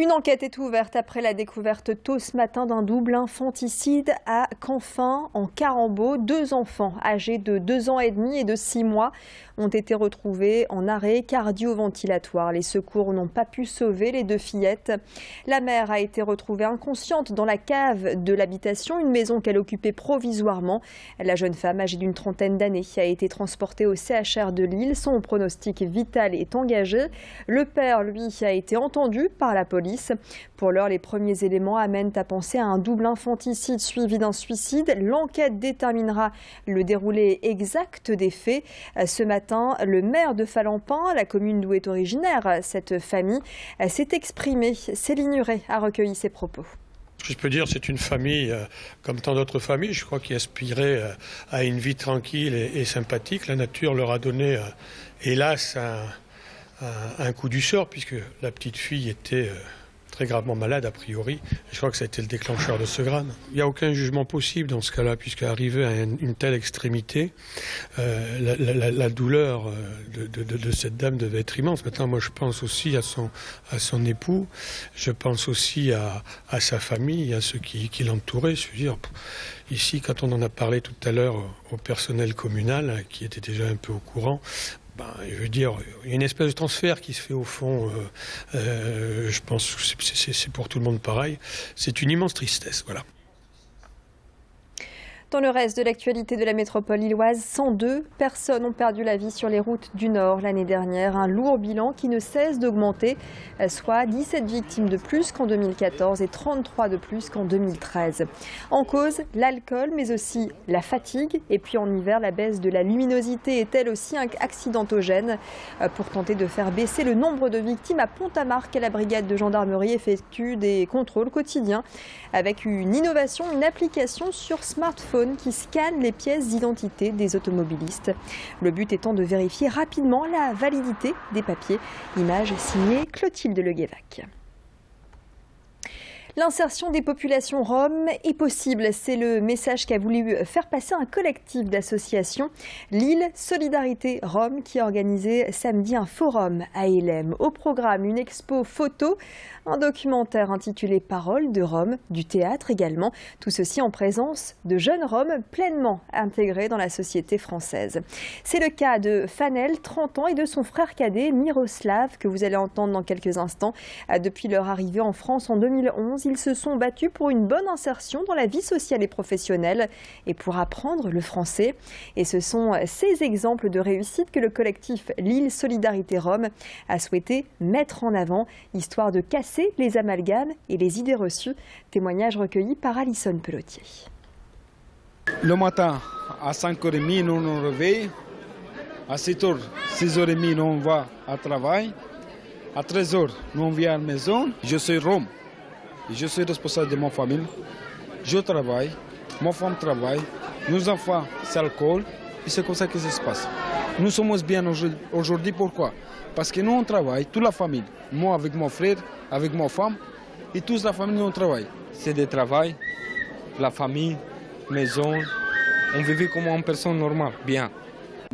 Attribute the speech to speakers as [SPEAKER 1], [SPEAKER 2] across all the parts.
[SPEAKER 1] Une enquête est ouverte après la découverte tôt ce matin d'un double infanticide à Canfin, en Carambeau. 2 enfants âgés de 2 ans et demi et de 6 mois ont été retrouvés en arrêt cardio-ventilatoire. Les secours n'ont pas pu sauver les 2 fillettes. La mère a été retrouvée inconsciente dans la cave de l'habitation, une maison qu'elle occupait provisoirement. La jeune femme, âgée d'une trentaine d'années, a été transportée au CHR de Lille. Son pronostic vital est engagé. Le père, lui, a été entendu par la police. Pour l'heure, les premiers éléments amènent à penser à un double infanticide suivi d'un suicide. L'enquête déterminera le déroulé exact des faits. Ce matin, le maire de Falampin, la commune d'où est originaire cette famille, s'est exprimé. Céline Huret a recueilli ses propos.
[SPEAKER 2] Je peux dire, c'est une famille, comme tant d'autres familles, je crois, qui aspirait à une vie tranquille et sympathique. La nature leur a donné, hélas, un coup du sort, puisque la petite fille était très gravement malade a priori. Je crois que ça a été le déclencheur de ce drame. Il n'y a aucun jugement possible dans ce cas-là, puisqu'arrivé à une telle extrémité, la douleur de cette dame devait être immense. Maintenant, moi, je pense aussi à son époux, je pense aussi à sa famille, à ceux qui l'entouraient. Je veux dire, ici, quand on en a parlé tout à l'heure au personnel communal, qui était déjà un peu au courant, je veux dire, il y a une espèce de transfert qui se fait au fond. Je pense que c'est pour tout le monde pareil. C'est une immense tristesse, voilà.
[SPEAKER 1] Dans le reste de l'actualité de la métropole lilloise, 102 personnes ont perdu la vie sur les routes du Nord l'année dernière. Un lourd bilan qui ne cesse d'augmenter, soit 17 victimes de plus qu'en 2014 et 33 de plus qu'en 2013. En cause, l'alcool, mais aussi la fatigue. Et puis en hiver, la baisse de la luminosité est elle aussi accidentogène. Pour tenter de faire baisser le nombre de victimes, à Pont-à-Marc, la brigade de gendarmerie effectue des contrôles quotidiens avec une innovation, une application sur smartphone qui scanne les pièces d'identité des automobilistes. Le but étant de vérifier rapidement la validité des papiers. Image signée Clotilde Leguévac. L'insertion des populations roms est possible. C'est le message qu'a voulu faire passer un collectif d'associations, Lille Solidarité Rome, qui a organisé samedi un forum à Hélène. Au programme, une expo photo, un documentaire intitulé Paroles de Rome, du théâtre également. Tout ceci en présence de jeunes Roms pleinement intégrés dans la société française. C'est le cas de Fanel, 30 ans, et de son frère cadet Miroslav, que vous allez entendre dans quelques instants. Depuis leur arrivée en France en 2011, ils se sont battus pour une bonne insertion dans la vie sociale et professionnelle et pour apprendre le français. Et ce sont ces exemples de réussite que le collectif Lille Solidarité Rome a souhaité mettre en avant, histoire de casser les amalgames et les idées reçues. Témoignage recueilli par Alison Pelotier.
[SPEAKER 3] Le matin, à 5h30, nous nous réveillons. À 7h, 6h30, nous on va à travail. À 13h, nous on vient à la maison. Je suis Rome. Je suis responsable de ma famille. Je travaille, ma femme travaille, nos enfants s'alcoolent et c'est comme ça que ça se passe. Nous sommes bien aujourd'hui, pourquoi? Parce que nous on travaille, toute la famille. Moi avec mon frère, avec ma femme et toute la famille nous on travaille. C'est du travail, la famille, maison. On vivait comme une personne normale, bien.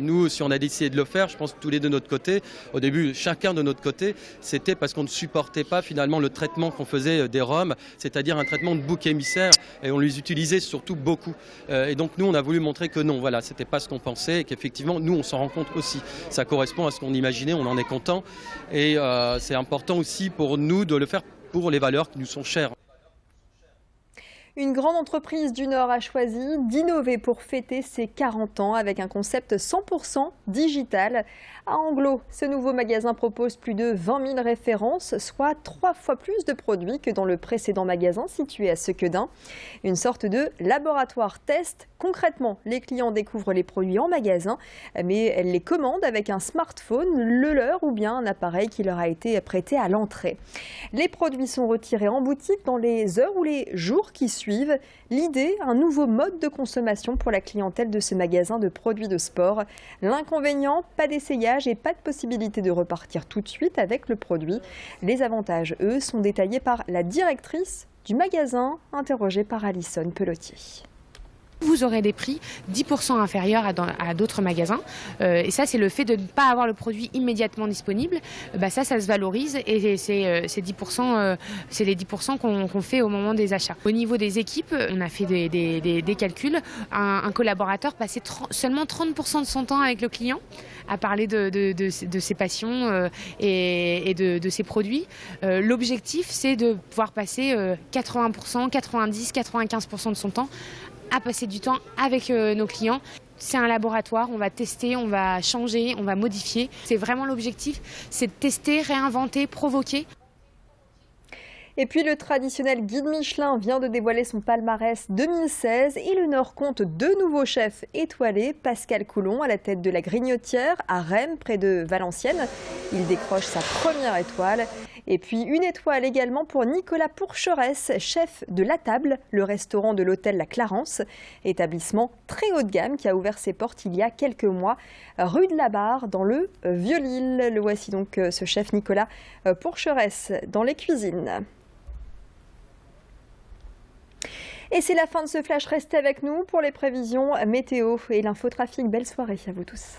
[SPEAKER 4] Nous, si on a décidé de le faire, je pense que tous les deux de notre côté, au début, chacun de notre côté, c'était parce qu'on ne supportait pas finalement le traitement qu'on faisait des Roms, c'est-à-dire un traitement de bouc émissaire, et on les utilisait surtout beaucoup. Et donc nous, on a voulu montrer que non, voilà, c'était pas ce qu'on pensait, et qu'effectivement, nous, on s'en rend compte aussi. Ça correspond à ce qu'on imaginait, on en est content, et c'est important aussi pour nous de le faire pour les valeurs qui nous sont chères.
[SPEAKER 1] Une grande entreprise du Nord a choisi d'innover pour fêter ses 40 ans avec un concept 100% digital. À Anglo, ce nouveau magasin propose plus de 20 000 références, soit 3 fois plus de produits que dans le précédent magasin situé à Sequedin. Une sorte de laboratoire test. Concrètement, les clients découvrent les produits en magasin, mais elles les commandent avec un smartphone, le leur ou bien un appareil qui leur a été prêté à l'entrée. Les produits sont retirés en boutique dans les heures ou les jours qui suivent. L'idée, un nouveau mode de consommation pour la clientèle de ce magasin de produits de sport. L'inconvénient, pas d'essayage et pas de possibilité de repartir tout de suite avec le produit. Les avantages, eux, sont détaillés par la directrice du magasin, interrogée par Alison Pelotier.
[SPEAKER 5] Vous aurez des prix 10% inférieurs à d'autres magasins. Et ça, c'est le fait de ne pas avoir le produit immédiatement disponible. Ça se valorise et c'est 10%, c'est les 10% qu'on fait au moment des achats. Au niveau des équipes, on a fait des calculs. Un collaborateur passait seulement 30% de son temps avec le client à parler de ses passions et de ses produits. L'objectif, c'est de pouvoir passer 80%, 90%, 95% de son temps à passer du temps avec nos clients. C'est un laboratoire, on va tester, on va changer, on va modifier. C'est vraiment l'objectif, c'est de tester, réinventer, provoquer.
[SPEAKER 1] Et puis le traditionnel guide Michelin vient de dévoiler son palmarès 2016 et le Nord compte 2 nouveaux chefs étoilés. Pascal Coulon à la tête de la Grignotière à Rheims près de Valenciennes. Il décroche sa première étoile. Et puis une étoile également pour Nicolas Pourcheresse, chef de La Table, le restaurant de l'hôtel La Clarence. Établissement très haut de gamme qui a ouvert ses portes il y a quelques mois, rue de la Barre dans le Vieux-Lille. Le voici donc ce chef Nicolas Pourcheresse dans les cuisines. Et c'est la fin de ce flash. Restez avec nous pour les prévisions météo et l'infotrafic. Belle soirée à vous tous.